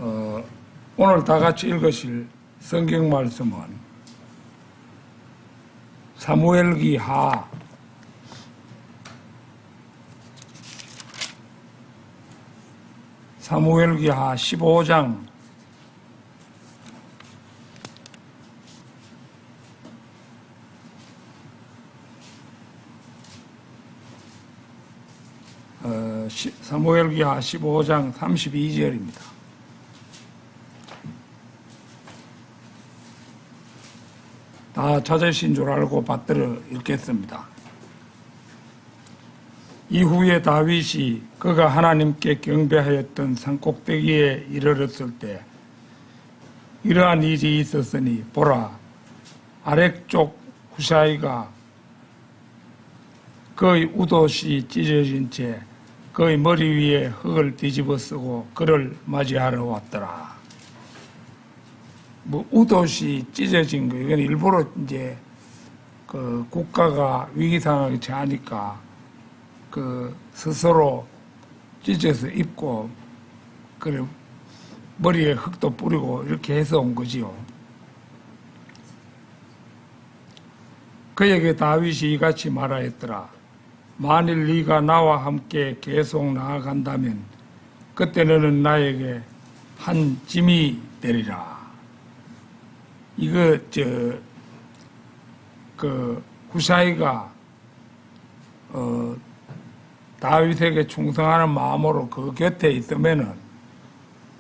오늘 다 같이 읽으실 성경 말씀은 사무엘기 하 15장 32절입니다. 다 찾으신 줄 알고 받들어 읽겠습니다. 이후에 다윗이 그가 하나님께 경배하였던 산꼭대기에 이르렀을 때 이러한 일이 있었으니 보라, 아렉족 후사이가 그의 웃옷이 찢어진 채 그의 머리 위에 흙을 뒤집어 쓰고 그를 맞이하러 왔더라. 웃옷이 찢어진 거, 이건 일부러 이제 그 국가가 위기 상황에 처하니까 그 스스로 찢어서 입고 그래 머리에 흙도 뿌리고 이렇게 해서 온 거지요. 그에게 다윗이 이같이 말하였더라. 만일 네가 나와 함께 계속 나아간다면 그때 너는 나에게 한 짐이 되리라. 이거 후사이가 다윗에게 충성하는 마음으로 그 곁에 있으면은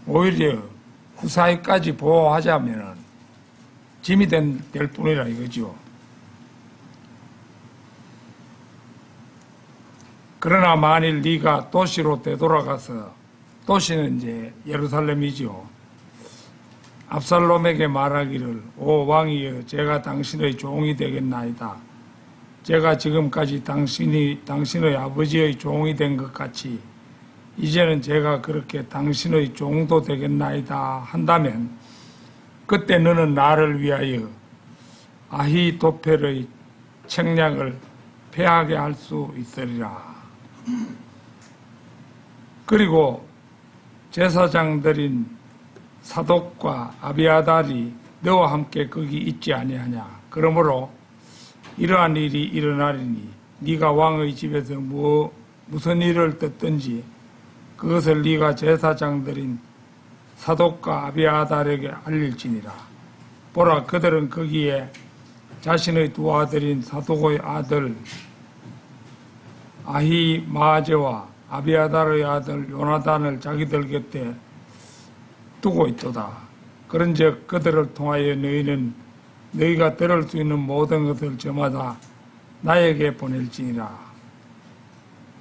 오히려 후사이까지 보호하자면은 짐이 될 뿐이라 이거죠. 그러나 만일 네가 도시로 되돌아가서, 도시는 이제 예루살렘이죠. 압살롬에게 말하기를, 오 왕이여, 제가 당신의 종이 되겠나이다. 제가 지금까지 당신의 아버지의 종이 된 것 같이 이제는 제가 그렇게 당신의 종도 되겠나이다 한다면 그때 너는 나를 위하여 아히도펠의 책략을 패하게 할 수 있으리라. 그리고 제사장들인 사독과 아비아달이 너와 함께 거기 있지 아니하냐. 그러므로 이러한 일이 일어나리니 네가 왕의 집에서 무슨 일을 듣든지 그것을 네가 제사장들인 사독과 아비아달에게 알릴지니라. 보라, 그들은 거기에 자신의 두 아들인 사독의 아들 아히마아제와 아비아달의 아들 요나단을 자기들 곁에 두고 있도다. 그런즉 그들을 통하여 너희가 들을 수 있는 모든 것을 저마다 나에게 보낼지니라.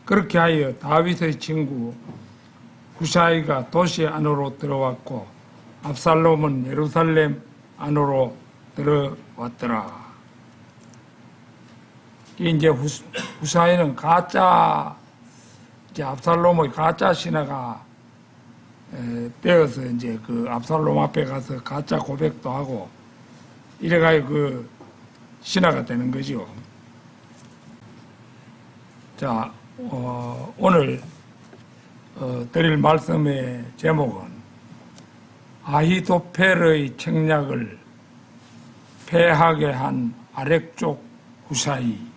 그렇게 하여 다윗의 친구 후사이가 도시 안으로 들어왔고 압살롬은 예루살렘 안으로 들어왔더라. 이제 후사이는 이제 압살롬의 가짜 신하가 되어서 이제 그 압살롬 앞에 가서 가짜 고백도 하고 이래가지고 그 신하가 되는 거죠. 자, 오늘 드릴 말씀의 제목은 아히도펠의 책략을 패하게 한 아렉족 후사이.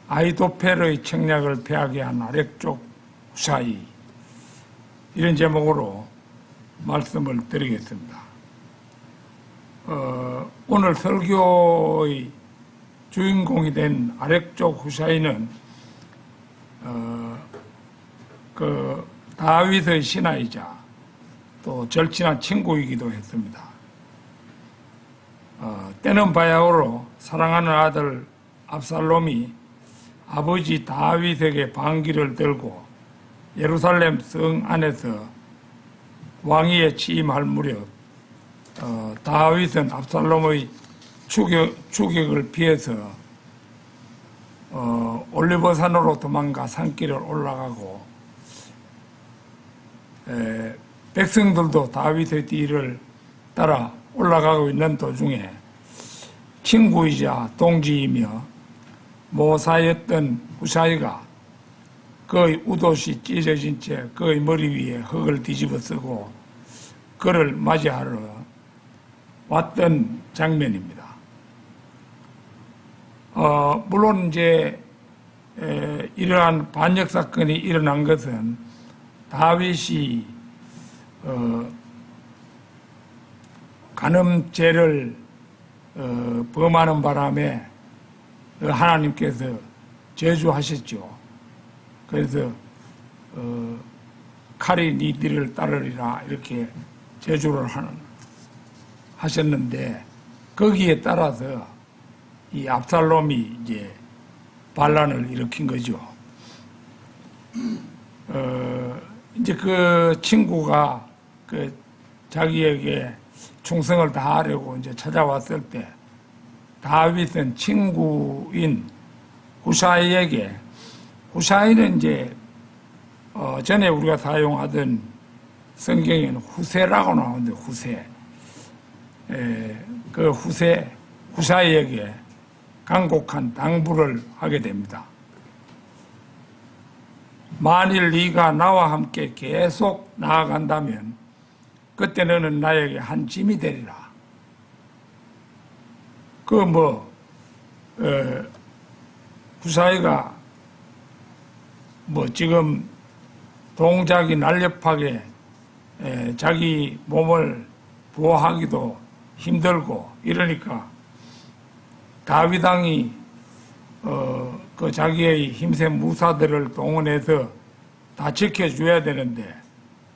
아히도펠의 책략을 패하게 한 아렉족 후사이. 이런 제목으로 말씀을 드리겠습니다. 오늘 설교의 주인공이 된 아렉족 후사이는 그 다윗의 신하이자 또 절친한 친구이기도 했습니다. 때는 바야흐로 사랑하는 아들 압살롬이 아버지 다윗에게 반기를 들고 예루살렘 성 안에서 왕위에 취임할 무렵 다윗은 압살롬의 추격을 피해서 올리버산으로 도망가 산길을 올라가고 백성들도 다윗의 뒤를 따라 올라가고 있는 도중에 친구이자 동지이며 모사였던 후사이가 그의 웃옷이 찢어진 채 그의 머리 위에 흙을 뒤집어 쓰고 그를 맞이하러 왔던 장면입니다. 물론 이제 이러한 반역 사건이 일어난 것은 다윗이 간음죄를 범하는 바람에 하나님께서 저주하셨죠. 그래서 칼이 네 뒤를 따르리라 이렇게 저주를 하셨는데 거기에 따라서 이 압살롬이 이제 반란을 일으킨 거죠. 이제 그 친구가 그 자기에게 충성을 다하려고 이제 찾아왔을 때 다윗은 친구인 후사이에게, 후사이는 이제 전에 우리가 사용하던 성경에는 후세라고 나오는데 후세, 그 후사이에게 간곡한 당부를 하게 됩니다. 만일 네가 나와 함께 계속 나아간다면 그때 너는 나에게 한 짐이 되리라. 후사이가 지금 동작이 날렵하게 자기 몸을 보호하기도 힘들고 이러니까 다윗 왕이 그 자기의 힘센 무사들을 동원해서 다 지켜줘야 되는데,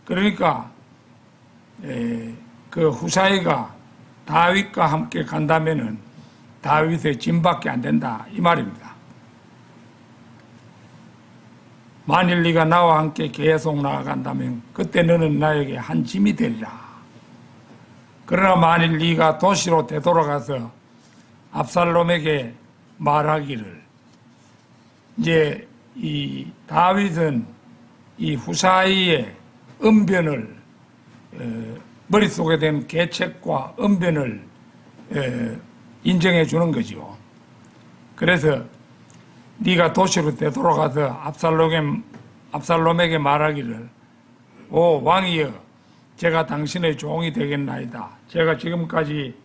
그러니까 그 후사이가 다윗과 함께 간다면은 다윗의 짐밖에 안 된다 이 말입니다. 만일 네가 나와 함께 계속 나아간다면 그때 너는 나에게 한 짐이 되리라. 그러나 만일 네가 도시로 되돌아가서 압살롬에게 말하기를, 이제 이 다윗은 이 후사이의 언변을 머릿속에 된 계책과 언변을 인정해 주는 거죠. 그래서 네가 도시로 되돌아가서 압살롬에게 말하기를, 오 왕이여, 제가 당신의 종이 되겠나이다. 제가 지금까지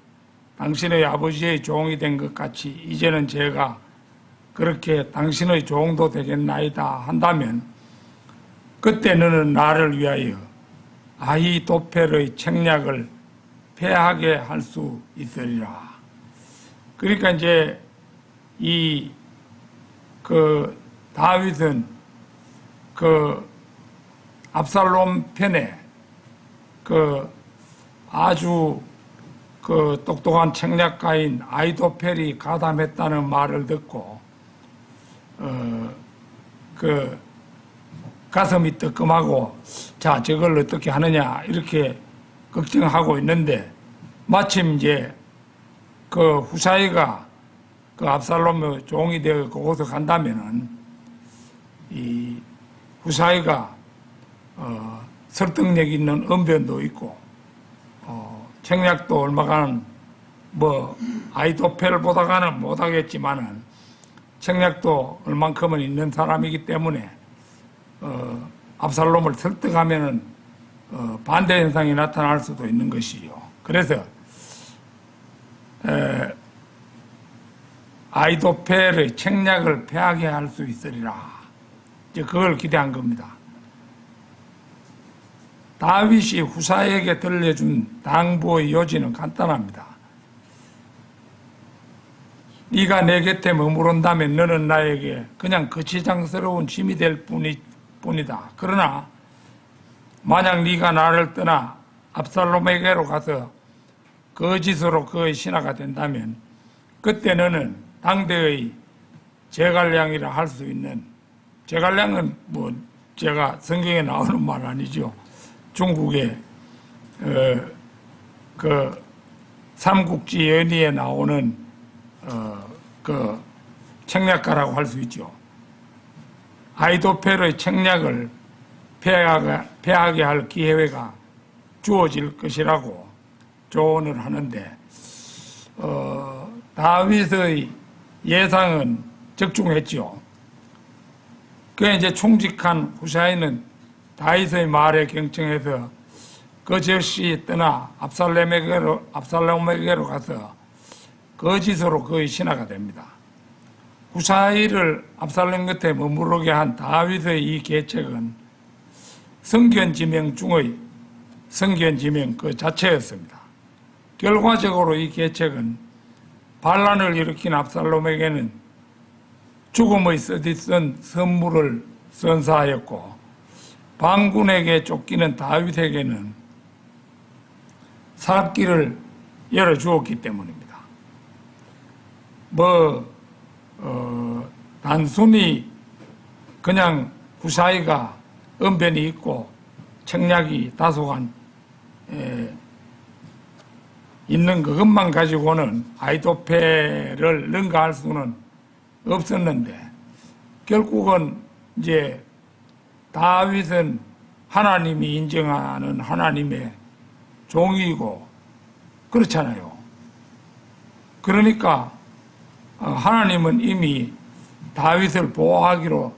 당신의 아버지의 종이 된 것 같이 이제는 제가 그렇게 당신의 종도 되겠나이다 한다면 그때 너는 나를 위하여 아히도펠의 책략을 패하게 할 수 있으리라. 그러니까 이제 다윗은 그 압살롬 편에 아주 똑똑한 책략가인 아히도펠이 가담했다는 말을 듣고 가슴이 뜨끔하고, 자, 저걸 어떻게 하느냐 이렇게 걱정하고 있는데, 마침 이제 그 후사이가 그 압살롬의 종이 되어 그곳에 간다면은 이 후사이가 설득력 있는 언변도 있고 책략도 얼마간 아히도펠보다가는 못하겠지만은 책략도 얼만큼은 있는 사람이기 때문에 압살롬을 설득하면은 반대 현상이 나타날 수도 있는 것이요. 그래서 아히도펠의 책략을 패하게 할 수 있으리라. 이제 그걸 기대한 겁니다. 다윗이 후사에게 들려준 당부의 요지는 간단합니다. 네가 내 곁에 머무른다면 너는 나에게 그냥 거치장스러운 짐이 될 뿐이다. 그러나 만약 네가 나를 떠나 압살롬에게로 가서 거짓으로 그의 신하가 된다면 그때 너는 당대의 제갈량이라 할 수 있는, 제갈량은 제가 성경에 나오는 말 아니죠. 중국의 그 삼국지 연의에 나오는 그 책략가라고 할 수 있죠. 아히도펠의 책략을 패하게 할 기회가 주어질 것이라고 조언을 하는데, 다윗의 예상은 적중했죠. 그에 이제 충직한 후사이는 다윗의 말에 경청해서 그 즉시 떠나 압살롬에게로 가서 거짓으로 그의 신하가 됩니다. 후사이를 압살롬 곁에 머무르게 한 다윗의 이 계책은 성견지명 중의 성견지명 그 자체였습니다. 결과적으로 이 계책은 반란을 일으킨 압살롬에게는 죽음의 쓰디쓴 선물을 선사하였고, 반군에게 쫓기는 다윗에게는 살 길을 열어주었기 때문입니다. 단순히 그냥 후사이가 언변이 있고 책략이 다소간 있는 그것만 가지고는 아히도펠을 능가할 수는 없었는데, 결국은 이제 다윗은 하나님이 인정하는 하나님의 종이고 그렇잖아요. 그러니까 하나님은 이미 다윗을 보호하기로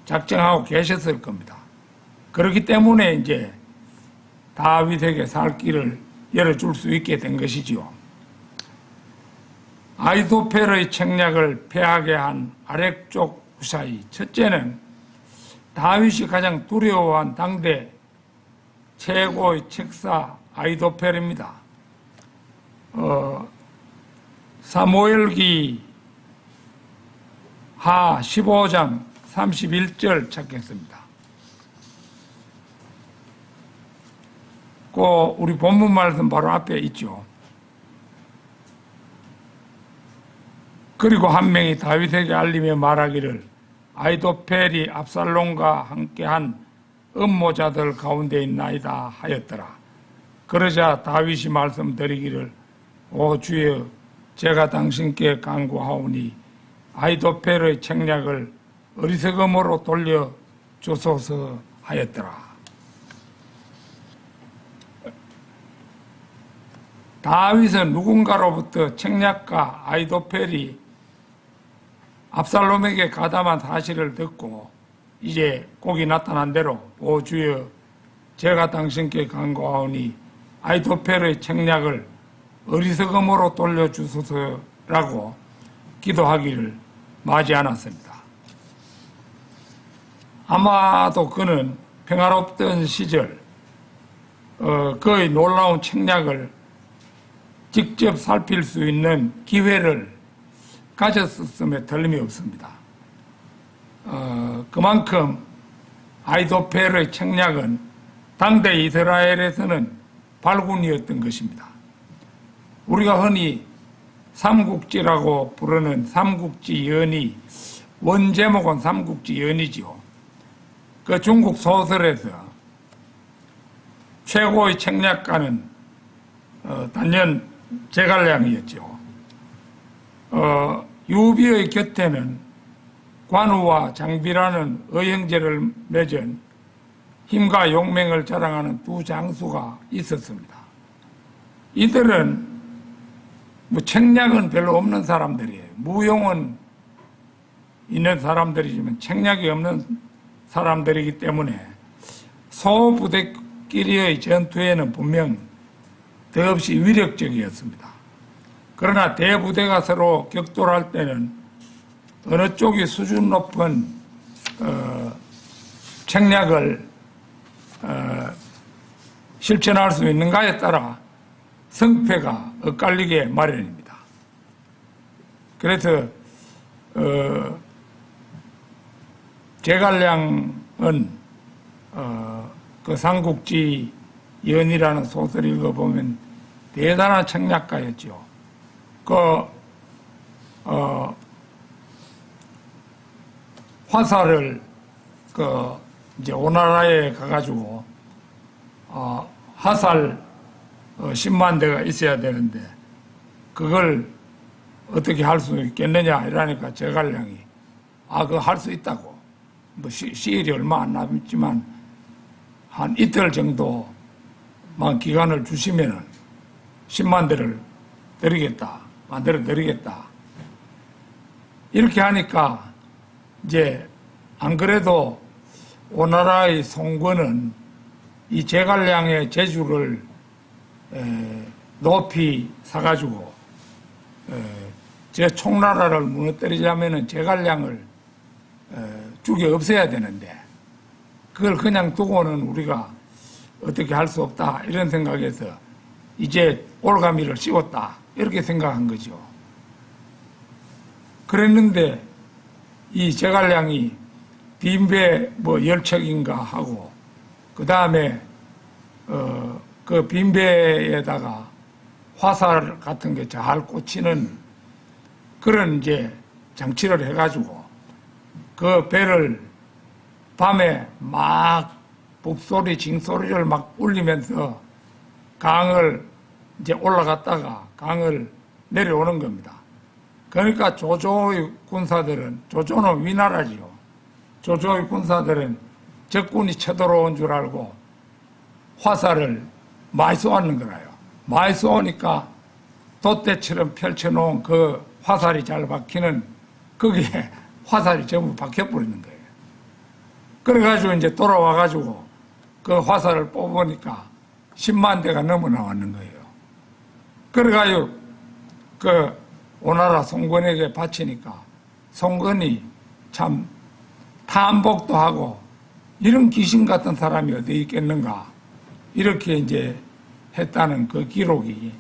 작정하고 계셨을 겁니다. 그렇기 때문에 이제 다윗에게 살 길을 열어줄 수 있게 된 것이지요. 아히도펠의 책략을 패하게 한 아렉족 후사이. 첫째는 다윗이 가장 두려워한 당대 최고의 책사 아히도펠입니다. 사무엘기 하 15장 31절 찾겠습니다. 그 우리 본문 말씀 바로 앞에 있죠. 그리고 한 명이 다윗에게 알리며 말하기를 아히도펠이 압살롬과 함께한 음모자들 가운데 있나이다 하였더라. 그러자 다윗이 말씀드리기를 오 주여, 제가 당신께 간구하오니 아히도펠의 책략을 어리석음으로 돌려주소서 하였더라. 다윗은 누군가로부터 책략가 아히도펠이 압살롬에게 가담한 사실을 듣고 이제 꼭이 나타난 대로 오 주여, 제가 당신께 간구하오니 아히도펠의 책략을 어리석음으로 돌려주소서라고 기도하기를 마지 않았습니다. 아마도 그는 평화롭던 시절 그의 놀라운 책략을 직접 살필 수 있는 기회를 가졌음에 틀림이 없습니다. 그만큼 아히도펠의 책략은 당대 이스라엘에서는 발군이었던 것입니다. 우리가 흔히 삼국지라고 부르는 삼국지 연의, 원제목은 삼국지 연의지요. 그 중국 소설에서 최고의 책략가는 단연 제갈량이었죠. 유비의 곁에는 관우와 장비라는 의형제를 맺은 힘과 용맹을 자랑하는 두 장수가 있었습니다. 이들은 책략은 별로 없는 사람들이에요. 무용은 있는 사람들이지만 책략이 없는 사람들이기 때문에 소부대끼리의 전투에는 분명 더없이 위력적이었습니다. 그러나 대부대가 서로 격돌할 때는 어느 쪽이 수준 높은 책략을 실천할 수 있는가에 따라 성패가 엇갈리게 마련입니다. 그래서 제갈량은 그 삼국지 연이라는 소설 읽어보면 대단한 책략가였죠. 화살을 이제 오나라에 가가지고 화살 10만 대가 있어야 되는데 그걸 어떻게 할 수 있겠느냐 이러니까 제갈량이 그거 할 수 있다고. 시일이 얼마 안 남았지만 한 이틀 정도만 기간을 주시면은 10만 대를 만들어 드리겠다. 이렇게 하니까 이제 안 그래도 오나라의 송권은 이 제갈량의 재주를 높이 사가지고 제 총나라를 무너뜨리자면은 제갈량을 죽여 없애야 되는데 그걸 그냥 두고는 우리가 어떻게 할 수 없다 이런 생각에서 이제 올가미를 씌웠다 이렇게 생각한 거죠. 그랬는데 이 제갈량이 빈배 뭐 열척인가 하고 그 다음에 그 빈배에다가 화살 같은 게 잘 꽂히는 그런 이제 장치를 해가지고 그 배를 밤에 막 북소리, 징소리를 막 울리면서 강을 이제 올라갔다가 강을 내려오는 겁니다. 그러니까 조조의 군사들은, 조조는 위나라지요. 조조의 군사들은 적군이 쳐들어온 줄 알고 화살을 많이 쏘았는 거라요. 많이 쏘니까 돛대처럼 펼쳐놓은 그 화살이 잘 박히는 거기에 화살이 전부 박혀버리는 거예요. 그래가지고 이제 돌아와가지고 그 화살을 뽑으니까 10만 대가 넘어 나왔는 거예요. 그래가지고 그 오나라 송건에게 바치니까 송건이 참 탐복도 하고 이런 귀신 같은 사람이 어디 있겠는가 이렇게 이제 했다는 그 기록이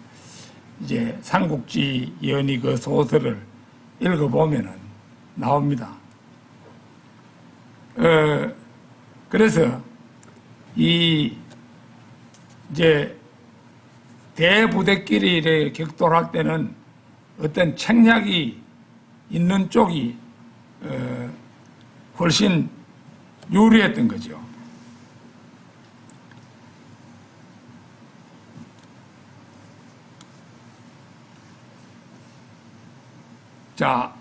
이제 삼국지 연의 그 소설을 읽어보면은 나옵니다. 그래서 이 이제 대부대끼리 이렇게 격돌할 때는 어떤 책략이 있는 쪽이 훨씬 유리했던 거죠. 자,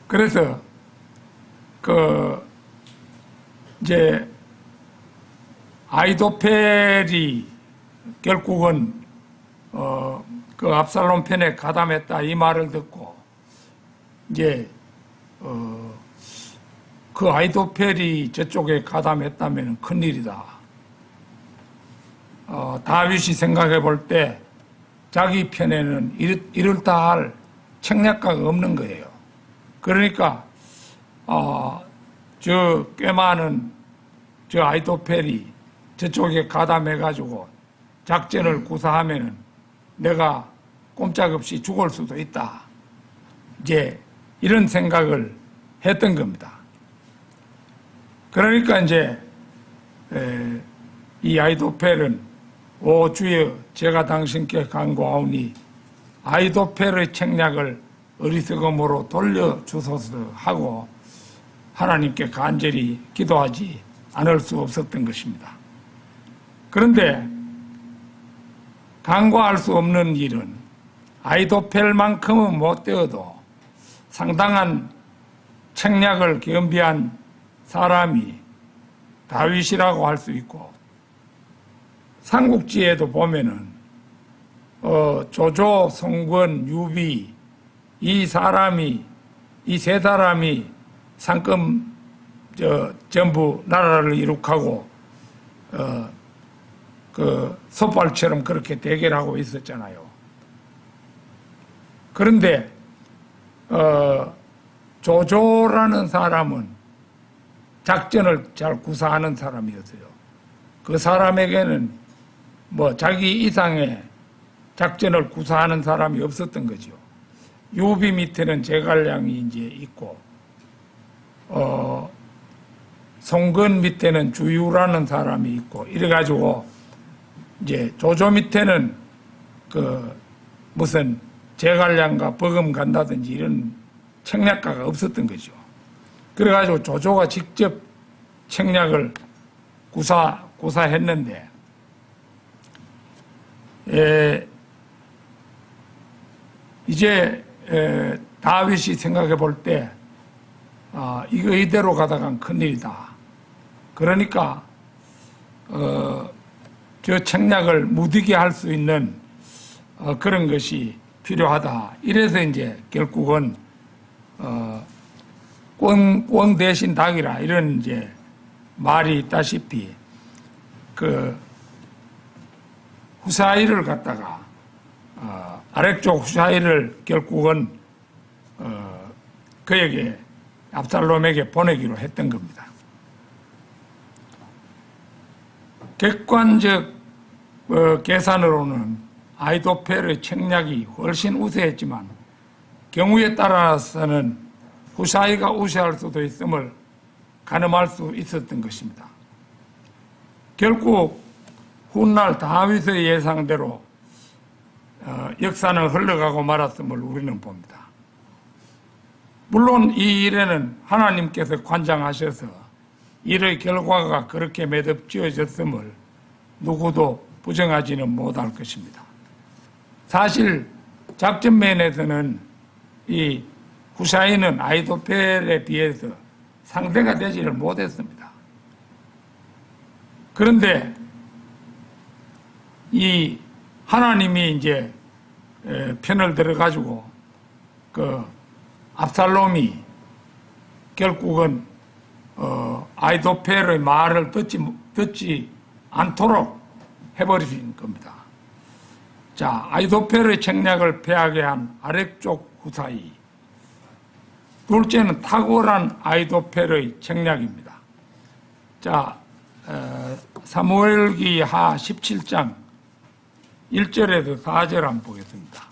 그래서 이제 아이도펠이 결국은 그 압살롬 편에 가담했다 이 말을 듣고 이제 그 아이도펠이 저쪽에 가담했다면 큰일이다. 다윗이 생각해 볼 때 자기 편에는 이럴다 할 책략가가 없는 거예요. 그러니까 저 꽤 많은 저 아이도펠이 저쪽에 가담해가지고 작전을 구사하면은 내가 꼼짝없이 죽을 수도 있다. 이제 이런 생각을 했던 겁니다. 그러니까 이제 이 아이도펠은 오 주여 제가 당신께 간구하오니 아이도펠의 책략을 어리석음으로 돌려주소서 하고 하나님께 간절히 기도하지 않을 수 없었던 것입니다. 그런데 간과할 수 없는 일은 아이도펠만큼은 못 되어도 상당한 책략을 겸비한 사람이 다윗이라고 할 수 있고 삼국지에도 보면은 조조, 송권, 유비 이 세 사람이 상금 전부 나라를 이룩하고 그 솥발처럼 그렇게 대결하고 있었잖아요. 그런데 조조라는 사람은 작전을 잘 구사하는 사람이었어요. 그 사람에게는 뭐 자기 이상의 작전을 구사하는 사람이 없었던 거죠. 유비 밑에는 제갈량이 이제 있고 송건 밑에는 주유라는 사람이 있고 이래가지고 이제 조조 밑에는 그 무슨 제갈량과 버금 간다든지 이런 책략가가 없었던 거죠. 그래가지고 조조가 직접 책략을 구사했는데 이제 다윗이 생각해 볼 때 이거 이대로 가다간 큰일이다. 그러니까 저 책략을 무디게 할 수 있는 그런 것이 필요하다. 이래서 이제 결국은 꿩 대신 닭이라 이런 이제 말이 있다시피 그 후사이를 갖다가 아렉족 후사이를 결국은 그에게 압살롬에게 보내기로 했던 겁니다. 객관적 계산으로는 아히도펠의 책략이 훨씬 우세했지만 경우에 따라서는 후사이가 우세할 수도 있음을 가늠할 수 있었던 것입니다. 결국 훗날 다윗의 예상대로 역사는 흘러가고 말았음을 우리는 봅니다. 물론 이 일에는 하나님께서 관장하셔서 일의 결과가 그렇게 매듭지어졌음을 누구도 부정하지는 못할 것입니다. 사실 작전 면에서는 이 후사이는 아히도펠에 비해서 상대가 되지를 못했습니다. 그런데 이 하나님이 이제 편을 들어가지고 그 압살롬이 결국은 아히도펠의 말을 듣지 않도록 해버린 겁니다. 자, 아히도펠의 책략을 패하게 한 아렉족 후사이. 둘째는 탁월한 아히도펠의 책략입니다. 자, 사무엘기 하 17장 1절에서 4절 한번 보겠습니다.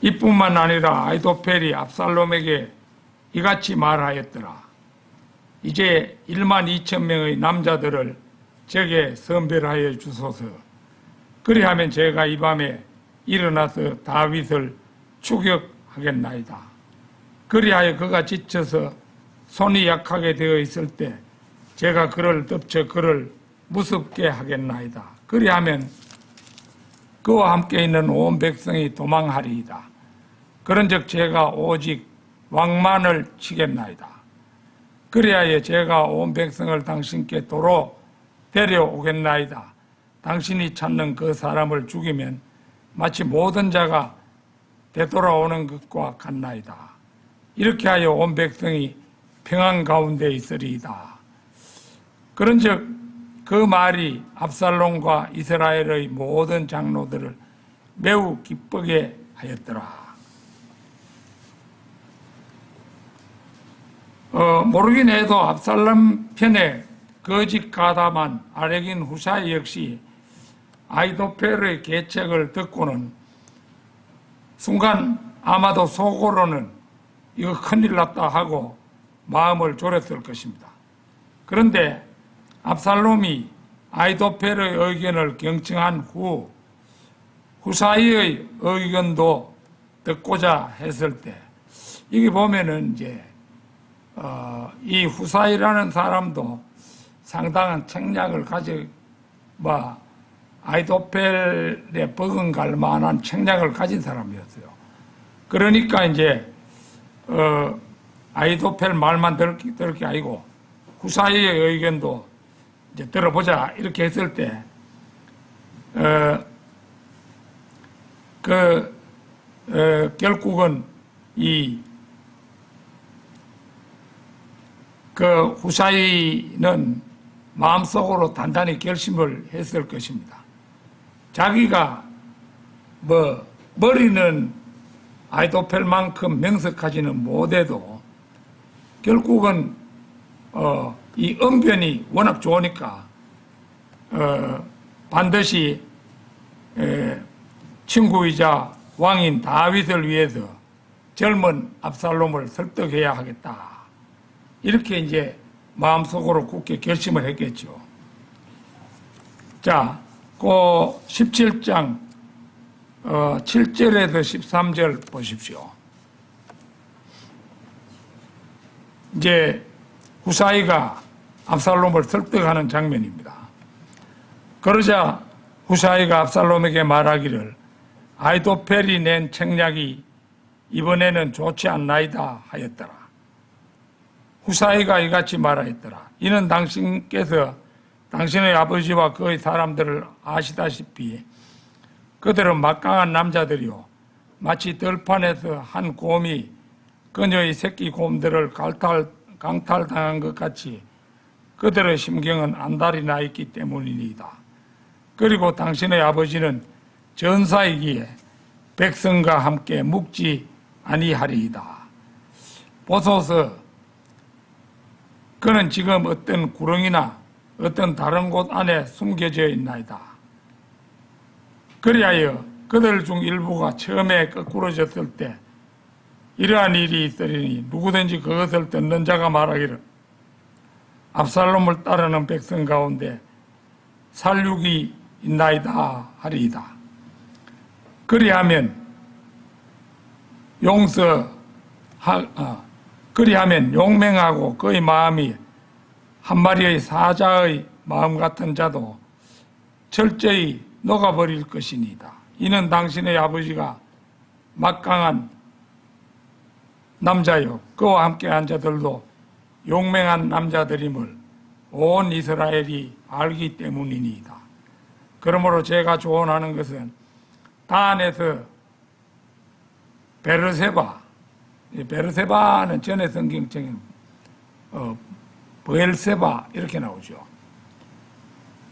이뿐만 아니라 아히도펠이 압살롬에게 이같이 말하였더라. 이제 12,000명의 남자들을 제게 선별하여 주소서. 그리하면 제가 이 밤에 일어나서 다윗을 추격하겠나이다. 그리하여 그가 지쳐서 손이 약하게 되어 있을 때 제가 그를 덮쳐 그를 무섭게 하겠나이다. 그리하면 그와 함께 있는 온 백성이 도망하리이다. 그런즉 제가 오직 왕만을 치겠나이다. 그리하여 제가 온 백성을 당신께 도로 데려오겠나이다. 당신이 찾는 그 사람을 죽이면 마치 모든 자가 되돌아오는 것과 같나이다. 이렇게 하여 온 백성이 평안 가운데 있으리이다. 그런즉 그 말이 압살롬과 이스라엘의 모든 장로들을 매우 기쁘게 하였더라. 모르긴 해도 압살롬 편에 거짓 가담한 아렉인 후사이 역시 아히도펠의 계책을 듣고는 순간 아마도 속으로는 이거 큰일 났다 하고 마음을 졸였을 것입니다. 그런데 압살롬이 아히도펠의 의견을 경청한 후 후사이의 의견도 듣고자 했을 때 이게 보면은 이제 이 후사이라는 사람도 상당한 책략을 아히도펠에 버금갈 만한 책략을 가진 사람이었어요. 그러니까 이제 아히도펠 말만 들을 게 아니고 후사이의 의견도 이제 들어보자 이렇게 했을 때 결국은 그 후사이는 마음속으로 단단히 결심을 했을 것입니다. 자기가 머리는 아히도펠만큼 명석하지는 못해도 결국은 이 언변이 워낙 좋으니까 반드시 친구이자 왕인 다윗을 위해서 젊은 압살롬을 설득해야 하겠다. 이렇게 이제 마음속으로 굳게 결심을 했겠죠. 자, 그 17장 7절에서 13절 보십시오. 이제 후사이가 압살롬을 설득하는 장면입니다. 그러자 후사이가 압살롬에게 말하기를 아히도펠이 낸 책략이 이번에는 좋지 않나이다 하였더라. 후사이가 이같이 말하였더라. 이는 당신께서 당신의 아버지와 그의 사람들을 아시다시피 그들은 막강한 남자들이요 마치 들판에서 한 곰이 그녀의 새끼 곰들을 강탈당한 것 같이 그들의 심경은 안달이 나 있기 때문이니이다. 그리고 당신의 아버지는 전사이기에 백성과 함께 묵지 아니하리이다. 보소서, 그는 지금 어떤 구렁이나 어떤 다른 곳 안에 숨겨져 있나이다. 그리하여 그들 중 일부가 처음에 거꾸러졌을 때 이러한 일이 있으리니 누구든지 그것을 듣는 자가 말하기를 압살롬을 따르는 백성 가운데 살육이 있나이다 하리이다. 그리하면 용맹하고 그의 마음이 한 마리의 사자의 마음 같은 자도 철저히 녹아버릴 것이니이다. 이는 당신의 아버지가 막강한 남자요 그와 함께한 자들도 용맹한 남자들임을 온 이스라엘이 알기 때문이니이다. 그러므로 제가 조언하는 것은 단에서 베르세바는 전에 성경책에 브엘세바 이렇게 나오죠.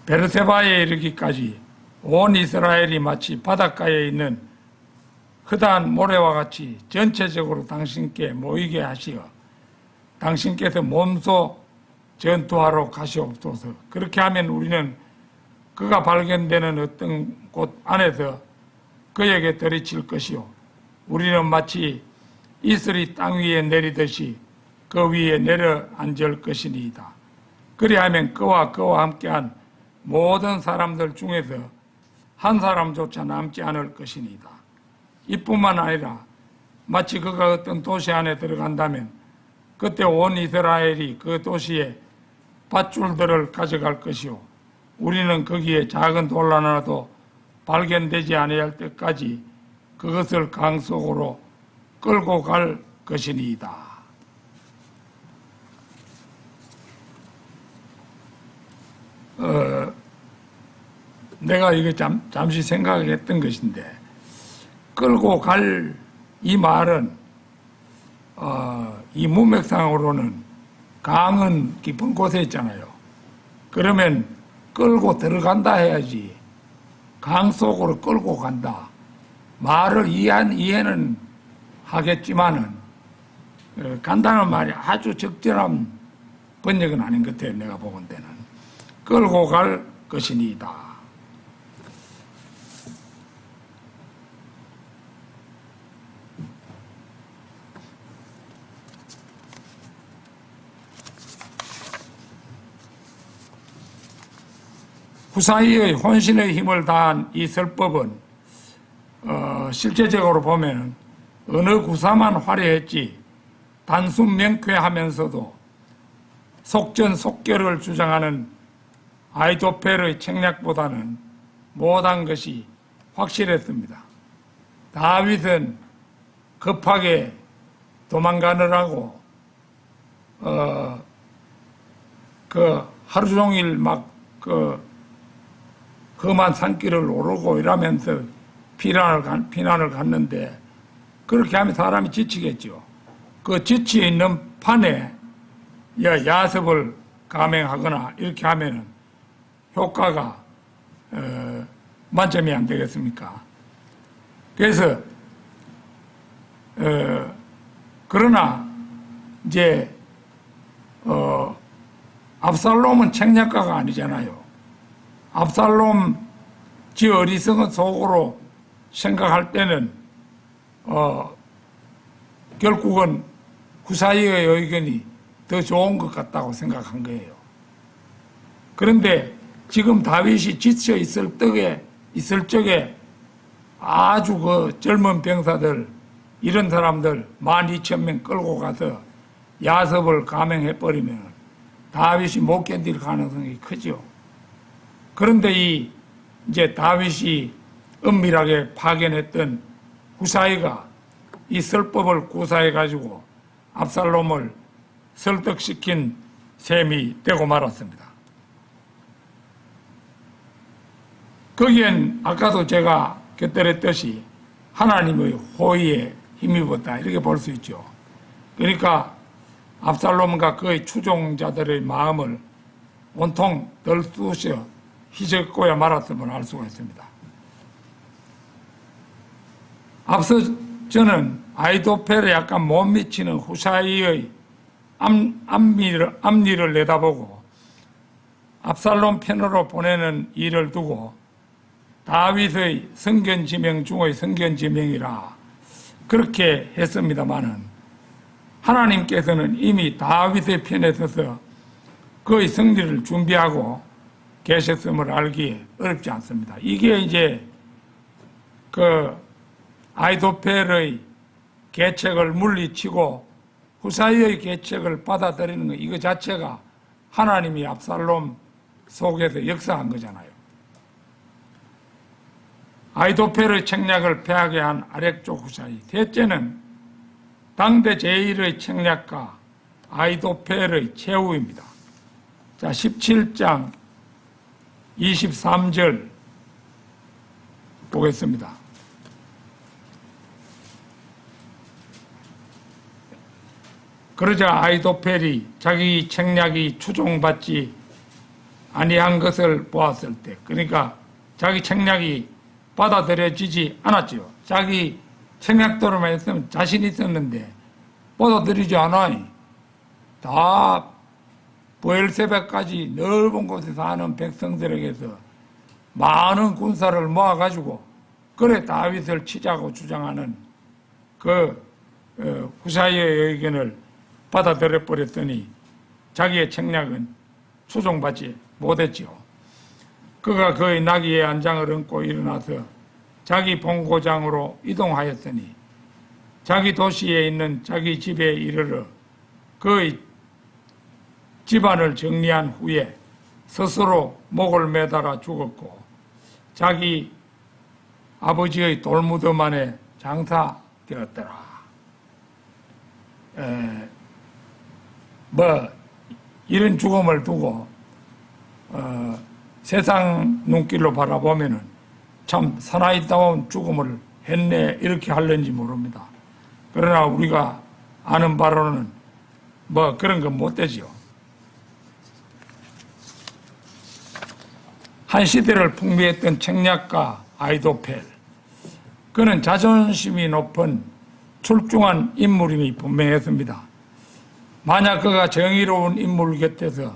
베르세바에 이르기까지 온 이스라엘이 마치 바닷가에 있는 흐다한 모래와 같이 전체적으로 당신께 모이게 하시어 당신께서 몸소 전투하러 가시옵소서. 그렇게 하면 우리는 그가 발견되는 어떤 곳 안에서 그에게 들이칠 것이요 우리는 마치 이슬이 땅 위에 내리듯이 그 위에 내려앉을 것이니이다. 그리하면 그와 함께한 모든 사람들 중에서 한 사람조차 남지 않을 것이니이다. 이뿐만 아니라 마치 그가 어떤 도시 안에 들어간다면 그때 온 이스라엘이 그 도시에 밧줄들을 가져갈 것이요 우리는 거기에 작은 돌 하나도 발견되지 아니할 때까지 그것을 강 속으로 끌고 갈 것이니이다. 내가 이거 잠시 생각했던 것인데 끌고 갈 이 말은 이 문맥상으로는 강은 깊은 곳에 있잖아요. 그러면 끌고 들어간다 해야지 강 속으로 끌고 간다. 말을 이해는 하겠지만은 간다는 말이 아주 적절한 번역은 아닌 것 같아요. 내가 보건 때는 끌고 갈 것이니이다. 후사이의 혼신의 힘을 다한 이 설법은 실제적으로 보면 어느 구사만 화려했지 단순 명쾌하면서도 속전속결을 주장하는 아이도펠의 책략보다는 못한 것이 확실했습니다. 다윗은 급하게 도망가느라고 하루 종일 험한 산길을 오르고 이러면서 피난을 갔는데 그렇게 하면 사람이 지치겠죠. 그 지쳐 있는 판에 야습을 감행하거나 이렇게 하면은 효과가 만점이 안 되겠습니까? 그래서 그러나 이제 압살롬은 책략가가 아니잖아요. 압살롬 지 어리석은 속으로 생각할 때는 결국은 후사이의 의견이 더 좋은 것 같다고 생각한 거예요. 그런데 지금 다윗이 지쳐 있을 적에 아주 그 젊은 병사들 이런 사람들 12,000명 끌고 가서 야습을 감행해버리면 다윗이 못 견딜 가능성이 크죠. 그런데 이제 다윗이 은밀하게 파견했던 후사이가 이 설법을 구사해가지고 압살롬을 설득시킨 셈이 되고 말았습니다. 거기엔 아까도 제가 곁들였듯이 하나님의 호의에 힘입었다 이렇게 볼 수 있죠. 그러니까 압살롬과 그의 추종자들의 마음을 온통 들쑤셔 휘젓고야 말았음을 알 수가 있습니다. 앞서 저는 아히도펠에 약간 못 미치는 후사이의 앞니를 내다보고 압살롬 편으로 보내는 일을 두고 다윗의 성견지명 중의 성견지명이라 그렇게 했습니다마는 하나님께서는 이미 다윗의 편에 서서 그의 승리를 준비하고 계셨음을 알기에 어렵지 않습니다. 이게 이제 그 아히도펠의 계책을 물리치고 후사이의 계책을 받아들이는 것, 이거 자체가 하나님이 압살롬 속에서 역사한 거잖아요. 아히도펠의 책략을 패하게 한 아렉족 후사이. 셋째는 당대 제1의 책략가 아히도펠의 최후입니다. 자, 17장 23절 보겠습니다. 그러자 아히도펠이 자기 책략이 추종받지 아니한 것을 보았을 때, 그러니까 자기 책략이 받아들여지지 않았죠. 자기 책략대로만 했으면 자신 있었는데 받아들이지 않아요. 다 브엘세바까지 넓은 곳에 사는 백성들에게서 많은 군사를 모아가지고 그래 다윗을 치자고 주장하는 그 후사이의 의견을 받아들여 버렸더니 자기의 책략은 추종받지 못했지요. 그가 그의 나귀의 안장을 얹고 일어나서 자기 본고장으로 이동하였으니 자기 도시에 있는 자기 집에 이르러 그의 집안을 정리한 후에 스스로 목을 매달아 죽었고 자기 아버지의 돌무덤 안에 장사되었더라. 이런 죽음을 두고 세상 눈길로 바라보면은 참 사나이다운 죽음을 했네 이렇게 하려는지 모릅니다. 그러나 우리가 아는 바로는 그런 건 못 되지요. 한 시대를 풍미했던 책략가 아히도펠, 그는 자존심이 높은 출중한 인물임이 분명했습니다. 만약 그가 정의로운 인물 곁에서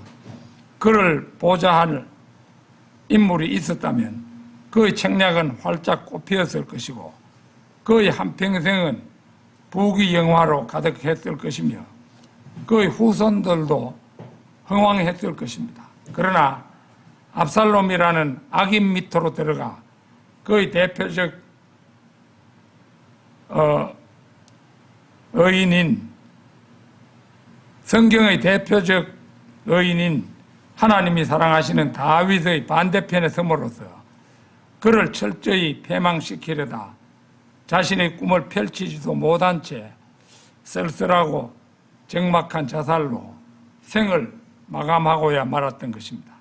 그를 보좌할 인물이 있었다면 그의 책략은 활짝 꽃피었을 것이고 그의 한평생은 부귀영화로 가득했을 것이며 그의 후손들도 흥왕했을 것입니다. 그러나 압살롬이라는 악인 밑으로 들어가 그의 대표적 의인인 성경의 대표적 의인인 하나님이 사랑하시는 다윗의 반대편에 섬으로써 그를 철저히 패망시키려다 자신의 꿈을 펼치지도 못한 채 쓸쓸하고 적막한 자살로 생을 마감하고야 말았던 것입니다.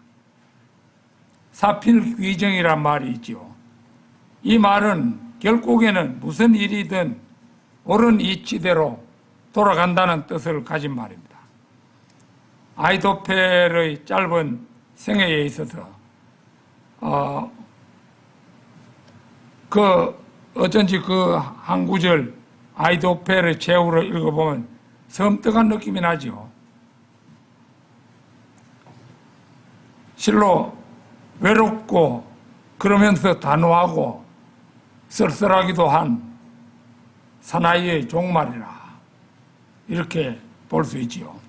사필귀정이란 말이 있지요. 이 말은 결국에는 무슨 일이든 옳은 이치대로 돌아간다는 뜻을 가진 말입니다. 아히도펠의 짧은 생애에 있어서 어쩐지 그 한 구절 아히도펠의 최후를 읽어보면 섬뜩한 느낌이 나죠. 실로 외롭고 그러면서 단호하고 쓸쓸하기도 한 사나이의 종말이라 이렇게 볼 수 있지요.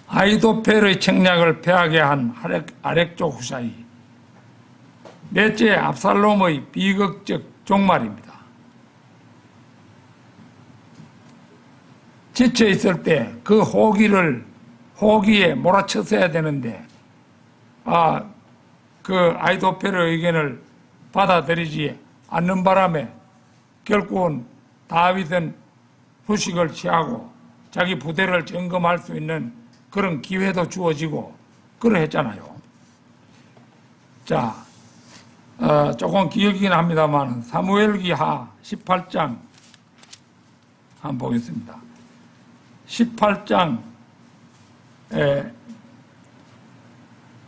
아히도펠의 책략을 패하게 한 아렉족 후사이. 넷째, 압살롬의 비극적 종말입니다. 지쳐 있을 때 그 호기에 몰아쳤어야 되는데 그 아히도펠의 의견을 받아들이지 않는 바람에 결국은 다윗은 후식을 취하고 자기 부대를 점검할 수 있는 그런 기회도 주어지고 그러했잖아요. 자, 조금 길긴 합니다만 사무엘기하 18장 한번 보겠습니다. 18장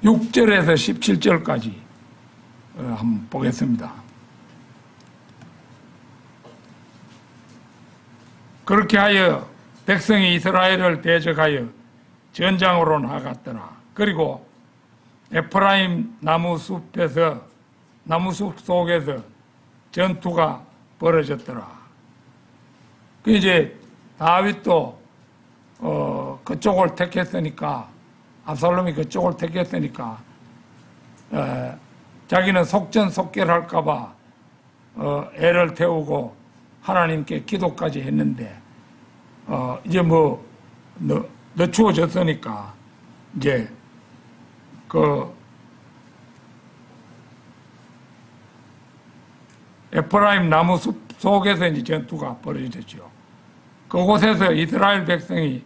6절에서 17절까지 한번 보겠습니다. 그렇게 하여 백성이 이스라엘을 대적하여 전장으로 나갔더라. 그리고 에프라임 나무숲 속에서 전투가 벌어졌더라. 그 이제 다윗도 그쪽을 택했으니까, 압살롬이 그쪽을 택했으니까 자기는 속전속결할까봐 애를 태우고 하나님께 기도까지 했는데 이제 뭐 늦추어졌으니까 이제 그 에프라임 나무숲 속에서 이제 전투가 벌어졌죠. 그곳에서 이스라엘 백성이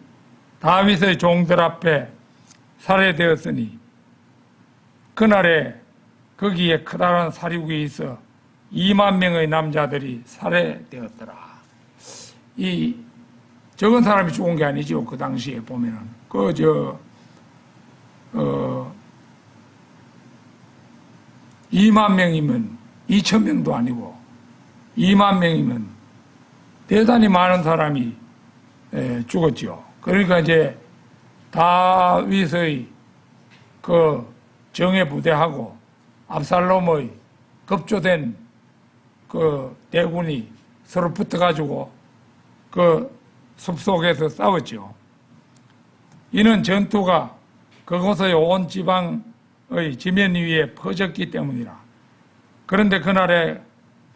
다윗의 종들 앞에 살해되었으니 그날에 거기에 커다란 사륙이 있어 2만 명의 남자들이 살해되었더라. 이 적은 사람이 죽은 게 아니죠. 그 당시에 보면은 2만 명이면 2천 명도 아니고 2만 명이면 대단히 많은 사람이 죽었죠. 그러니까 이제 다윗의 그 정예 부대하고 압살롬의 급조된 그 대군이 서로 붙어가지고 그 숲속에서 싸웠죠. 이는 전투가 그곳의 온 지방의 지면 위에 퍼졌기 때문이라. 그런데 그날에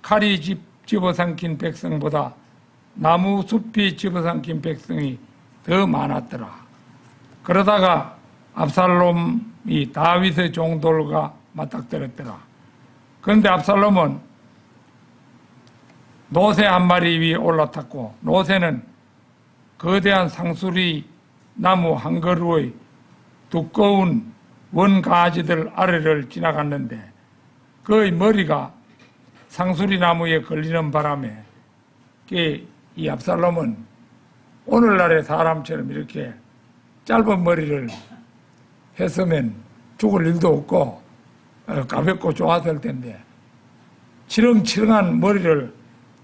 칼이 집어삼킨 백성보다 나무 숲이 집어삼킨 백성이 더 많았더라. 그러다가 압살롬이 다윗의 종들과 맞닥뜨렸더라. 그런데 압살롬은 노새 한 마리 위에 올라탔고, 노새는 거대한 상수리 나무 한 그루의 두꺼운 원가지들 아래를 지나갔는데 그의 머리가 상수리 나무에 걸리는 바람에 이 압살롬은 오늘날의 사람처럼 이렇게 짧은 머리를 했으면 죽을 일도 없고 가볍고 좋았을 텐데 치렁치렁한 머리를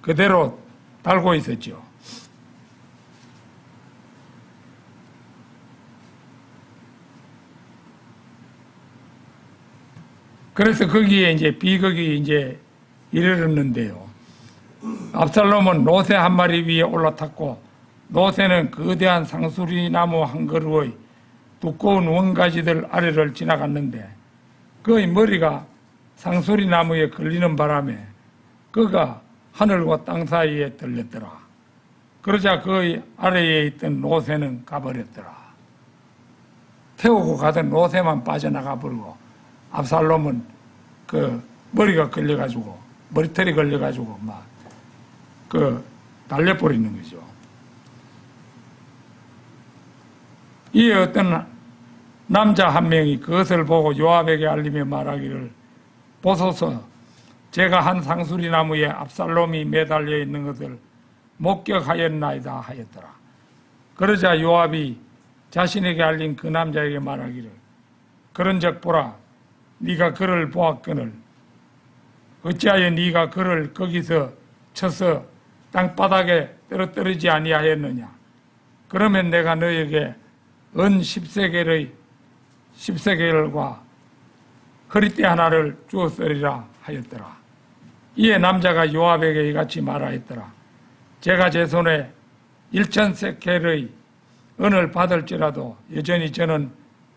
그대로 달고 있었죠. 그래서 거기에 이제 비극이 이제 이르렀는데요. 압살롬은 노새 한 마리 위에 올라탔고, 노새는 거대한 상수리 나무 한 그루의 두꺼운 원가지들 아래를 지나갔는데 그의 머리가 상수리 나무에 걸리는 바람에 그가 하늘과 땅 사이에 들렸더라. 그러자 그의 아래에 있던 노새는 가버렸더라. 태우고 가던 노새만 빠져나가 버리고 압살롬은 그 머리가 걸려가지고 머리털이 걸려가지고 막 달려버리는 거죠. 이에 어떤 남자 한 명이 그것을 보고 요압에게 알리며 말하기를, 보소서, 제가 한 상수리 나무에 압살롬이 매달려 있는 것을 목격하였나이다 하였더라. 그러자 요압이 자신에게 알린 그 남자에게 말하기를, 그런즉 보라, 네가 그를 보았거늘 어찌하여 네가 그를 거기서 쳐서 땅바닥에 떨어뜨리지 아니하였느냐. 그러면 내가 너에게 은 10세겔과 허리띠 하나를 주었으리라 하였더라. 이에 남자가 요압에게 이같이 말하였더라. 제가 제 손에 1000세켈의 은을 받을지라도 여전히 저는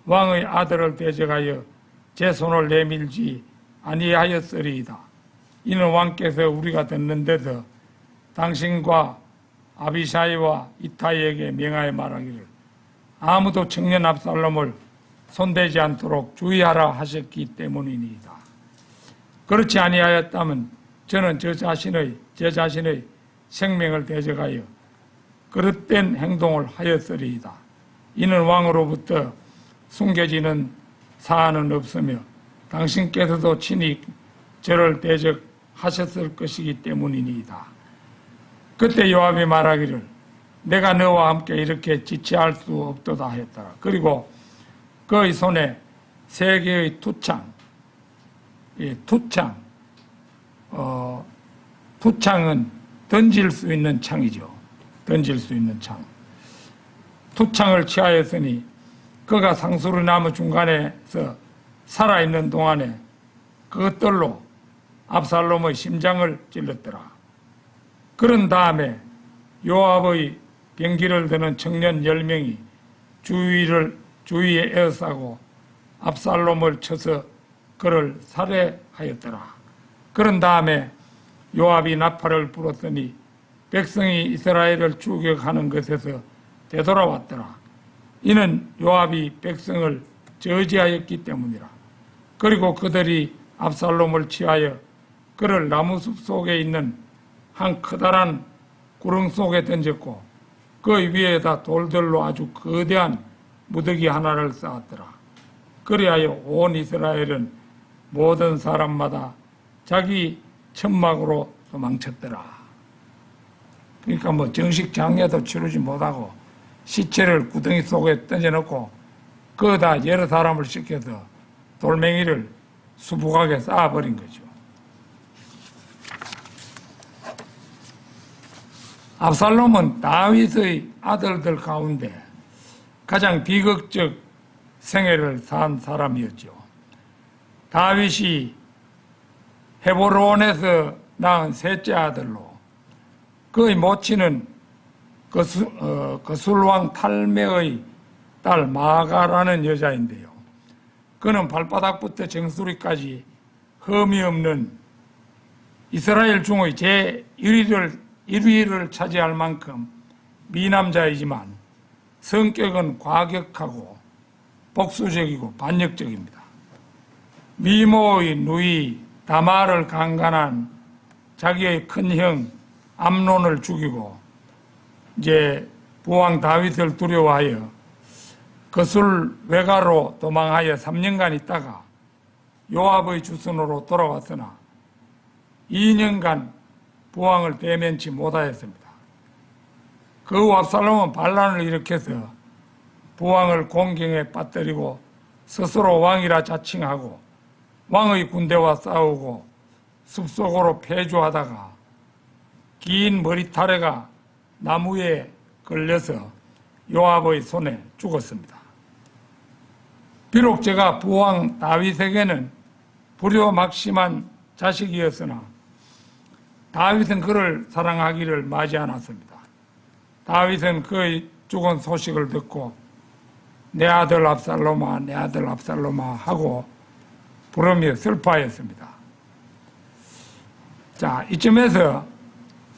왕의 아들을 대적하여 제 손을 내밀지 아니하였으리이다. 이는 왕께서 우리가 듣는 데서 당신과 아비샤이와 이타이에게 명하여 말하기를, 아무도 청년 압살롬을 손대지 않도록 주의하라 하셨기 때문이니이다. 그렇지 아니하였다면 저는 제 자신의 생명을 대적하여 그릇된 행동을 하였으리이다. 이는 왕으로부터 숨겨지는 사안은 없으며 당신께서도 친히 저를 대적하셨을 것이기 때문이니이다. 그때 요압이 말하기를, 내가 너와 함께 이렇게 지체할 수 없도다 했더라. 그리고 그의 손에 세 개의 투창, 이 투창은 던질 수 있는 창이죠. 던질 수 있는 창. 투창을 취하였으니 그가 상수리 나무 중간에서 살아있는 동안에 그것들로 압살롬의 심장을 찔렀더라. 그런 다음에 요압의 병기를 드는 청년 10명이 주위에 에워싸고 압살롬을 쳐서 그를 살해하였더라. 그런 다음에 요압이 나팔을 불었으니 백성이 이스라엘을 추격하는 것에서 되돌아왔더라. 이는 요압이 백성을 저지하였기 때문이라. 그리고 그들이 압살롬을 취하여 그를 나무숲 속에 있는 한 커다란 구렁 속에 던졌고 그 위에다 돌들로 아주 거대한 무더기 하나를 쌓았더라. 그리하여 온 이스라엘은 모든 사람마다 자기 천막으로 도망쳤더라. 그러니까 뭐 정식 장례도 치르지 못하고 시체를 구덩이 속에 던져놓고 거기다 여러 사람을 시켜서 돌멩이를 수북하게 쌓아버린 거죠. 압살롬은 다윗의 아들들 가운데 가장 비극적 생애를 산 사람이었죠. 다윗이 헤브론에서 낳은 셋째 아들로 그의 모친은 거술왕 탈메의 딸 마가라는 여자인데요. 그는 발바닥부터 정수리까지 흠이 없는 이스라엘 중의 제1위를 차지할 만큼 미남자이지만 성격은 과격하고 복수적이고 반역적입니다. 미모의 누이 다말을 강간한 자기의 큰형 암논을 죽이고 이제 부왕 다윗을 두려워하여 거술 외가로 도망하여 3년간 있다가 요압의 주선으로 돌아왔으나 2년간 부왕을 대면치 못하였습니다. 그 후 압살롬은 반란을 일으켜서 부왕을 공경에 빠뜨리고 스스로 왕이라 자칭하고 왕의 군대와 싸우고 숲속으로 패주하다가 긴 머리타래가 나무에 걸려서 요압의 손에 죽었습니다. 비록 제가 부왕 다윗에게는 불효막심한 자식이었으나 다윗은 그를 사랑하기를 마지 않았습니다. 다윗은 그의 죽은 소식을 듣고 내 아들 압살롬아, 내 아들 압살롬아 하고 부르며 슬퍼하였습니다. 자, 이쯤에서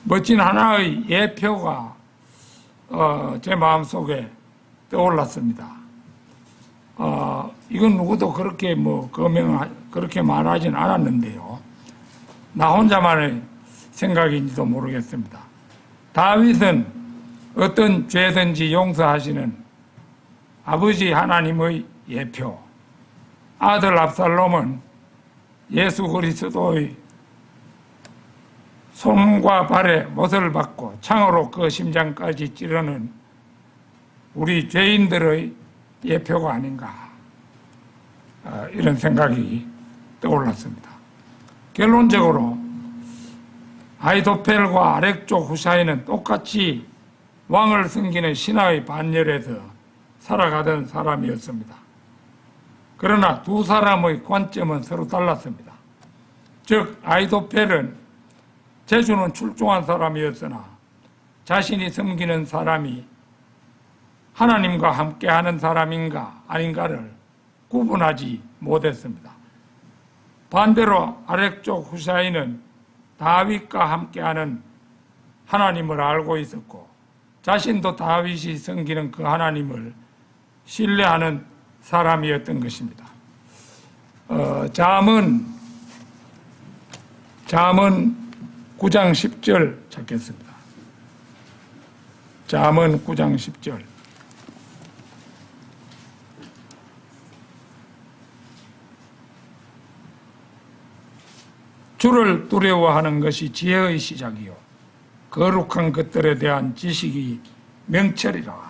멋진 하나의 예표가 제 마음속에 떠올랐습니다. 이건 누구도 그렇게 그렇게 말하진 않았는데요. 나 혼자만의 생각인지도 모르겠습니다. 다윗은 어떤 죄든지 용서하시는 아버지 하나님의 예표, 아들 압살롬은 예수 그리스도의 손과 발에 못을 박고 창으로 그 심장까지 찌르는 우리 죄인들의 예표가 아닌가, 이런 생각이 떠올랐습니다. 결론적으로 아히도펠과 아렉족 후샤이는 똑같이 왕을 섬기는 신하의 반열에서 살아가던 사람이었습니다. 그러나 두 사람의 관점은 서로 달랐습니다. 즉 아히도펠은 재주는 출중한 사람이었으나 자신이 섬기는 사람이 하나님과 함께하는 사람인가 아닌가를 구분하지 못했습니다. 반대로 아렉족 후샤이는 다윗과 함께하는 하나님을 알고 있었고 자신도 다윗이 섬기는 그 하나님을 신뢰하는 사람이었던 것입니다. 잠언 9장 10절 찾겠습니다. 잠언 9장 10절. 주를 두려워하는 것이 지혜의 시작이요 거룩한 것들에 대한 지식이 명철이라.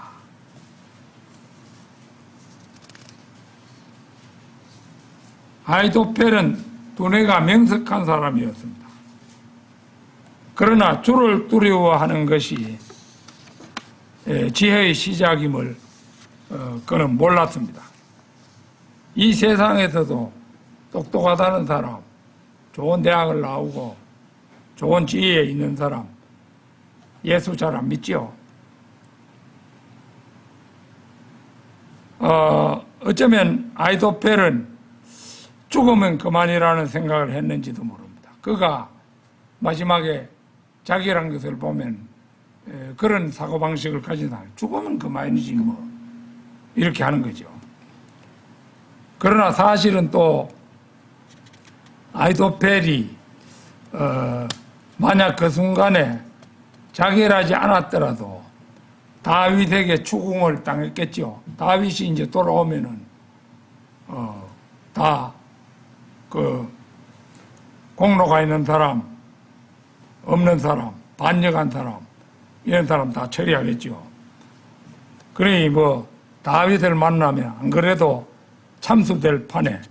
아히도펠은 두뇌가 명석한 사람이었습니다. 그러나 주를 두려워하는 것이 지혜의 시작임을 그는 몰랐습니다. 이 세상에서도 똑똑하다는 사람, 좋은 대학을 나오고 좋은 지위에 있는 사람, 예수 잘 안 믿지요. 어쩌면 아히도펠은 죽으면 그만이라는 생각을 했는지도 모릅니다. 그가 마지막에 자기란 것을 보면 그런 사고방식을 가진 사람, 죽으면 그만이지 뭐 이렇게 하는 거죠. 그러나 사실은 또 아히도펠이 만약 그 순간에 자결하지 않았더라도 다윗에게 추궁을 당했겠죠. 다윗이 이제 돌아오면은 다 그 공로가 있는 사람, 없는 사람, 반역한 사람 이런 사람 다 처리하겠죠. 그러니 뭐 다윗을 만나면 안 그래도 참수될 판에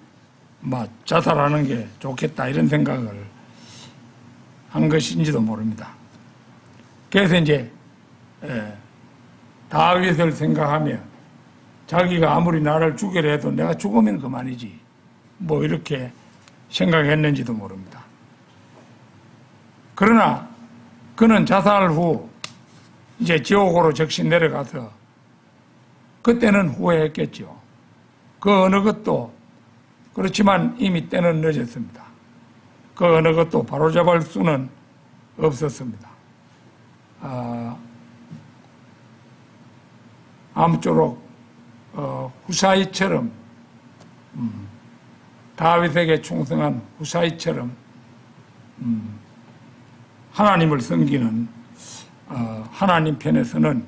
막 자살하는 게 좋겠다 이런 생각을 한 것인지도 모릅니다. 그래서 이제 다윗을 생각하며 자기가 아무리 나를 죽이려 해도 내가 죽으면 그만이지 뭐 이렇게 생각했는지도 모릅니다. 그러나 그는 자살 후 이제 지옥으로 즉시 내려가서 그때는 후회했겠죠. 그 어느 것도 그렇지만 이미 때는 늦었습니다. 그 어느 것도 바로잡을 수는 없었습니다. 아무쪼록 후사이처럼 다윗에게 충성한 후사이처럼 하나님을 섬기는 하나님 편에서는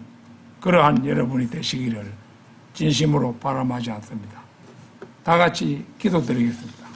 그러한 여러분이 되시기를 진심으로 바람하지 않습니다. 다 같이 기도드리겠습니다.